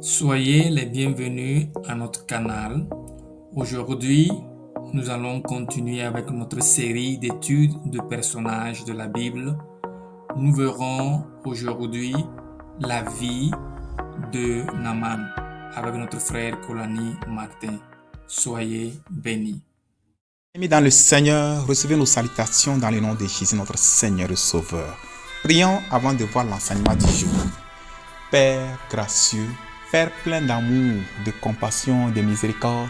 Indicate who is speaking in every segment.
Speaker 1: Soyez les bienvenus à notre canal. Aujourd'hui, nous allons continuer avec notre série d'études de personnages de la Bible. Nous verrons aujourd'hui la vie de Naaman avec notre frère Kolani Martin. Soyez bénis.
Speaker 2: Amis dans le Seigneur, recevez nos salutations dans le nom de Jésus, notre Seigneur et Sauveur. Prions avant de voir l'enseignement du jour. Père gracieux, Père plein d'amour, de compassion, de miséricorde,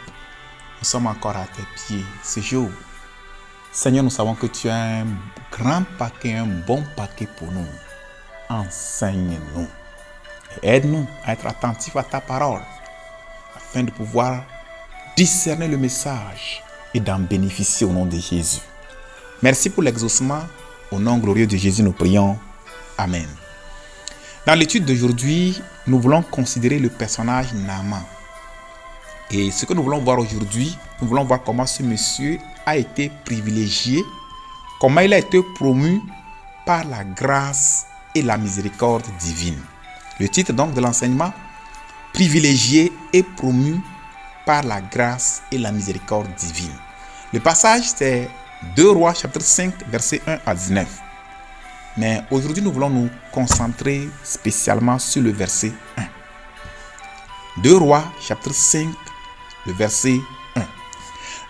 Speaker 2: nous sommes encore à tes pieds ce jour. Seigneur, nous savons que tu as un grand paquet, un bon paquet pour nous. Enseigne-nous et aide-nous à être attentifs à ta parole afin de pouvoir discerner le message et d'en bénéficier au nom de Jésus. Merci pour l'exaucement. Au nom glorieux de Jésus, nous prions. Amen. Dans l'étude d'aujourd'hui, nous voulons considérer le personnage Naaman. Et ce que nous voulons voir aujourd'hui, nous voulons voir comment ce monsieur a été privilégié, comment il a été promu par la grâce et la miséricorde divine. Le titre donc de l'enseignement, privilégié et promu par la grâce et la miséricorde divine. Le passage, c'est 2 Rois, chapitre 5, versets 1 à 19. Mais aujourd'hui, nous voulons nous concentrer spécialement sur le verset 1. 2 Rois, chapitre 5, le verset 1.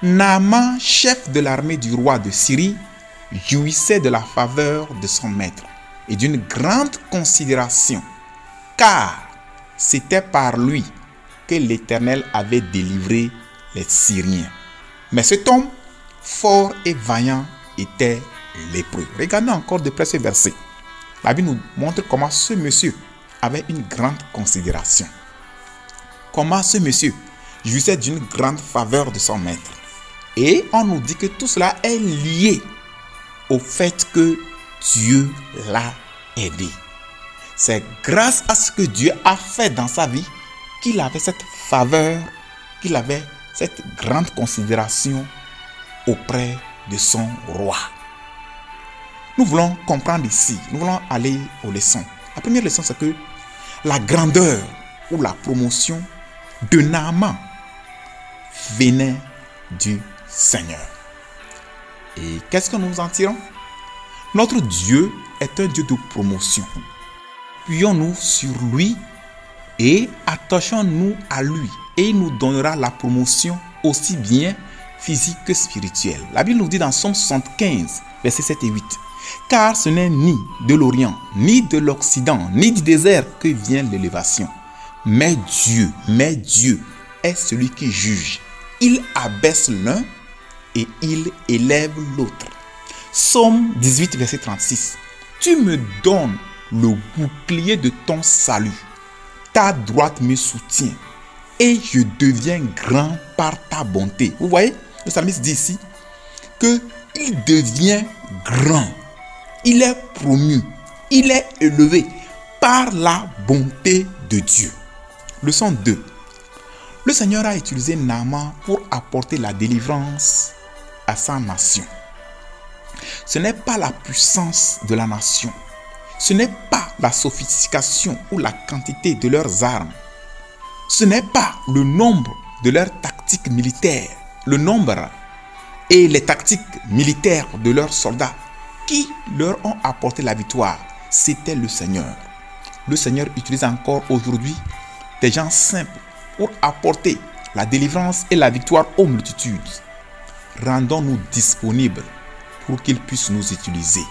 Speaker 2: Naaman, chef de l'armée du roi de Syrie, jouissait de la faveur de son maître et d'une grande considération, car c'était par lui que l'Éternel avait délivré les Syriens. Mais cet homme, fort et vaillant, était lépreux. Regardez encore de près ce verset. La Bible nous montre comment ce monsieur avait une grande considération. Comment ce monsieur jouissait d'une grande faveur de son maître. Et on nous dit que tout cela est lié au fait que Dieu l'a aidé. C'est grâce à ce que Dieu a fait dans sa vie qu'il avait cette faveur, qu'il avait cette grande considération auprès de son roi. Nous voulons comprendre ici, nous voulons aller aux leçons. La première leçon, c'est que la grandeur ou la promotion de Naaman venait du Seigneur. Et qu'est-ce que nous en tirons? Notre Dieu est un Dieu de promotion. Appuyons-nous sur lui et attachons-nous à lui. Et il nous donnera la promotion aussi bien physique que spirituelle. La Bible nous dit dans Somme 75, versets 7 et 8. Car ce n'est ni de l'Orient, ni de l'Occident, ni du désert que vient l'élévation. Mais Dieu est celui qui juge. Il abaisse l'un et il élève l'autre. Somme 18, verset 36. Tu me donnes le bouclier de ton salut. Ta droite me soutient et je deviens grand par ta bonté. Vous voyez, le psalmiste dit ici qu'il devient grand. Il est promu, il est élevé par la bonté de Dieu. Leçon 2. Le Seigneur a utilisé Naaman pour apporter la délivrance à sa nation. Ce n'est pas la puissance de la nation. Ce n'est pas la sophistication ou la quantité de leurs armes. Ce n'est pas le nombre de leurs tactiques militaires, le nombre et les tactiques militaires de leurs soldats qui leur ont apporté la victoire. C'était le Seigneur. Le Seigneur utilise encore aujourd'hui des gens simples pour apporter la délivrance et la victoire aux multitudes. Rendons-nous disponibles pour qu'ils puissent nous utiliser.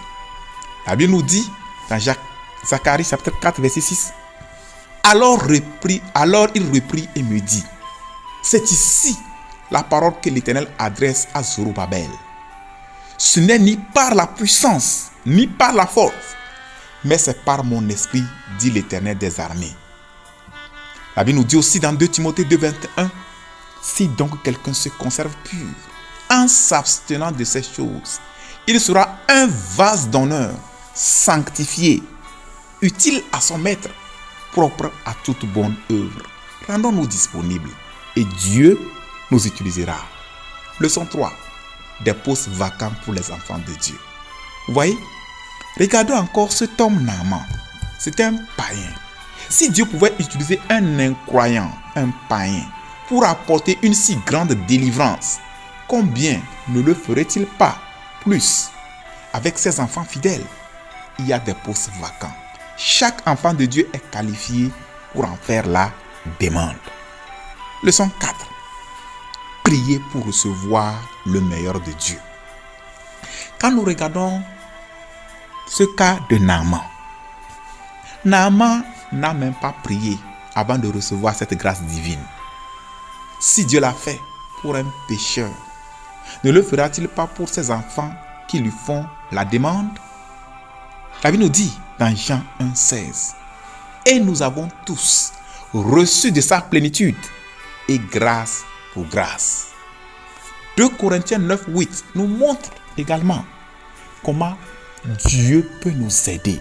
Speaker 2: La Bible nous dit dans Zacharie chapitre 4 verset 6. Alors il reprit et me dit, c'est ici la parole que l'Éternel adresse à Zorobabel. Ce n'est ni par la puissance, ni par la force, mais c'est par mon esprit, dit l'Éternel des armées. La Bible nous dit aussi dans 2 Timothée 2, 21, si donc quelqu'un se conserve pur, en s'abstenant de ces choses, il sera un vase d'honneur, sanctifié, utile à son maître, propre à toute bonne œuvre. Rendons-nous disponibles et Dieu nous utilisera. Leçon 3. Des postes vacants pour les enfants de Dieu. Vous voyez, regardons encore cet homme Naaman. C'était un païen. Si Dieu pouvait utiliser un incroyant, un païen, pour apporter une si grande délivrance, combien ne le ferait-il pas plus avec ses enfants fidèles? Il y a des postes vacants. Chaque enfant de Dieu est qualifié pour en faire la demande. Leçon 4. Prier pour recevoir le meilleur de Dieu. Quand nous regardons ce cas de Naaman, Naaman n'a même pas prié avant de recevoir cette grâce divine. Si Dieu l'a fait pour un pécheur, ne le fera-t-il pas pour ses enfants qui lui font la demande? La Bible nous dit dans Jean 1,16 « Et nous avons tous reçu de sa plénitude et grâce pour grâce. » 2 Corinthiens 9,8 nous montre également comment Dieu peut nous aider.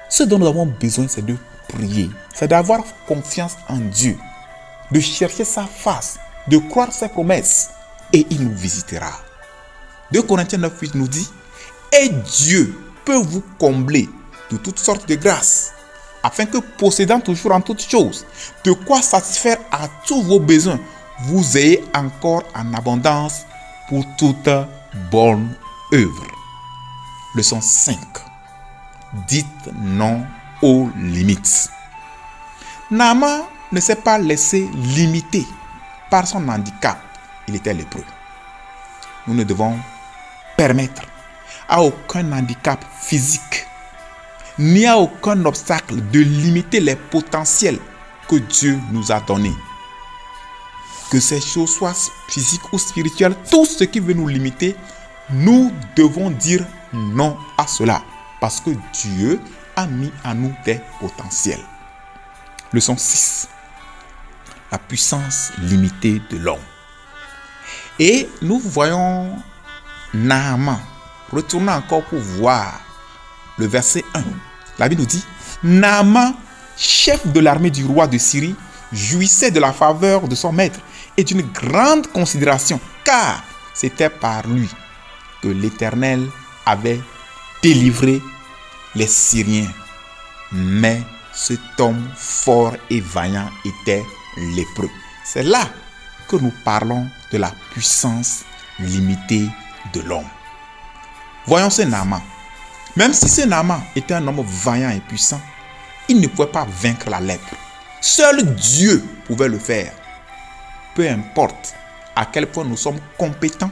Speaker 2: Ce dont nous avons besoin, c'est de prier, c'est d'avoir confiance en Dieu, de chercher sa face, de croire ses promesses, et il nous visitera. 2 Corinthiens 9,8 nous dit « Et Dieu peut vous combler de toutes sortes de grâces, afin que, possédant toujours en toutes choses, de quoi satisfaire à tous vos besoins, vous ayez encore en abondance pour toute bonne œuvre. » Leçon 5. Dites non aux limites. Naaman ne s'est pas laissé limiter par son handicap. Il était lépreux. Nous ne devons permettre à aucun handicap physique ni à aucun obstacle de limiter les potentiels que Dieu nous a donnés. Que ces choses soient physiques ou spirituelles, tout ce qui veut nous limiter, nous devons dire non à cela. Parce que Dieu a mis en nous des potentiels. Leçon 6. La puissance limitée de l'homme. Et nous voyons Naaman. Retournons encore pour voir le verset 1. La Bible nous dit « Naaman, chef de l'armée du roi de Syrie, jouissait de la faveur de son maître et d'une grande considération, car c'était par lui que l'Éternel avait délivré les Syriens. Mais cet homme fort et vaillant était lépreux. » C'est là que nous parlons de la puissance limitée de l'homme. Voyons ce Naaman. Même si ce Naaman était un homme vaillant et puissant, il ne pouvait pas vaincre la lèpre. Seul Dieu pouvait le faire. Peu importe à quel point nous sommes compétents,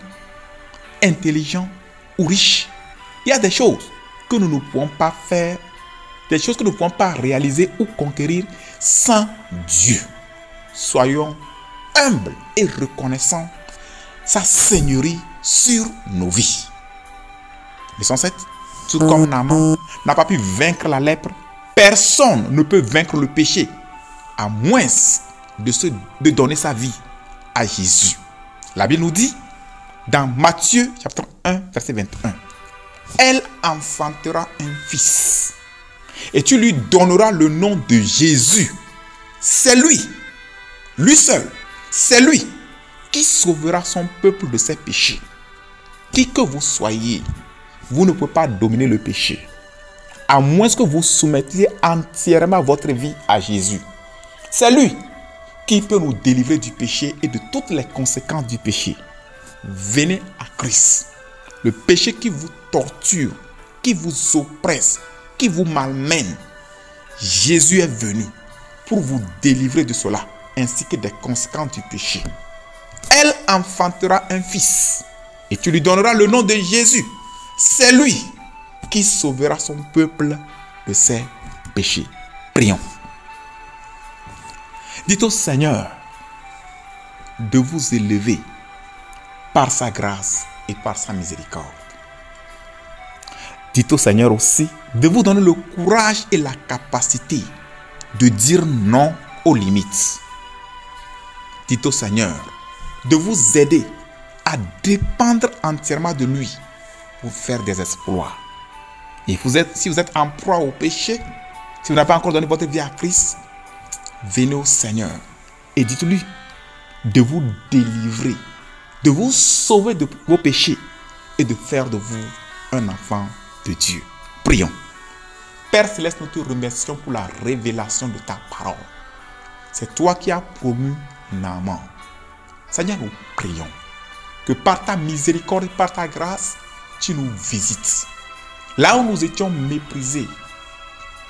Speaker 2: intelligents ou riches, il y a des choses que nous ne pouvons pas faire, des choses que nous ne pouvons pas réaliser ou conquérir sans Dieu. Soyons humbles et reconnaissants sa seigneurie sur nos vies. Leçon 7. Tout comme Naaman n'a pas pu vaincre la lèpre, personne ne peut vaincre le péché à moins de donner sa vie à Jésus. La Bible nous dit dans Matthieu chapitre 1 verset 21 « Elle enfantera un fils et tu lui donneras le nom de Jésus. C'est lui seul, c'est lui qui sauvera son peuple de ses péchés. » Qui que vous soyez, vous ne pouvez pas dominer le péché, à moins que vous soumettiez entièrement votre vie à Jésus. C'est lui qui peut nous délivrer du péché et de toutes les conséquences du péché. Venez à Christ. Le péché qui vous torture, qui vous oppresse, qui vous malmène, Jésus est venu pour vous délivrer de cela, ainsi que des conséquences du péché. Elle enfantera un fils et tu lui donneras le nom de Jésus. C'est lui qui sauvera son peuple de ses péchés. Prions. Dites au Seigneur de vous élever par sa grâce et par sa miséricorde. Dites au Seigneur aussi de vous donner le courage et la capacité de dire non aux limites. Dites au Seigneur de vous aider à dépendre entièrement de lui pour faire des exploits. Et si vous êtes en proie au péché, si vous n'avez pas encore donné votre vie à Christ, venez au Seigneur et dites-lui de vous délivrer, de vous sauver de vos péchés et de faire de vous un enfant de Dieu. Prions. Père Céleste, nous te remercions pour la révélation de ta parole. C'est toi qui as promu Naaman. Seigneur, nous prions que par ta miséricorde et par ta grâce, tu nous visites. Là où nous étions méprisés,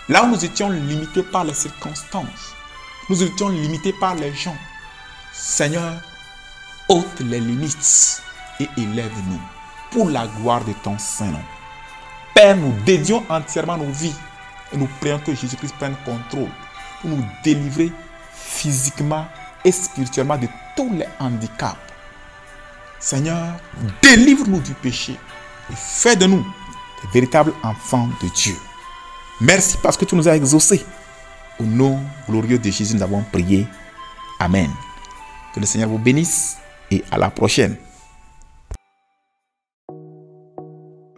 Speaker 2: là où nous étions limités par les circonstances, nous étions limités par les gens. Seigneur, ôte les limites et élève-nous pour la gloire de ton Saint-Nom. Père, nous dédions entièrement nos vies et nous prions que Jésus-Christ prenne contrôle pour nous délivrer physiquement et spirituellement de tous les handicaps. Seigneur, délivre-nous du péché et fais de nous des véritables enfants de Dieu. Merci parce que tu nous as exaucés. Au nom glorieux de Jésus, nous avons prié. Amen. Que le Seigneur vous bénisse et à la prochaine.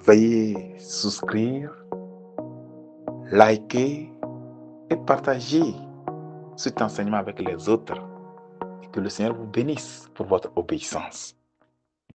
Speaker 2: Veuillez souscrire, liker et partager cet enseignement avec les autres. Et que le Seigneur vous bénisse pour votre obéissance.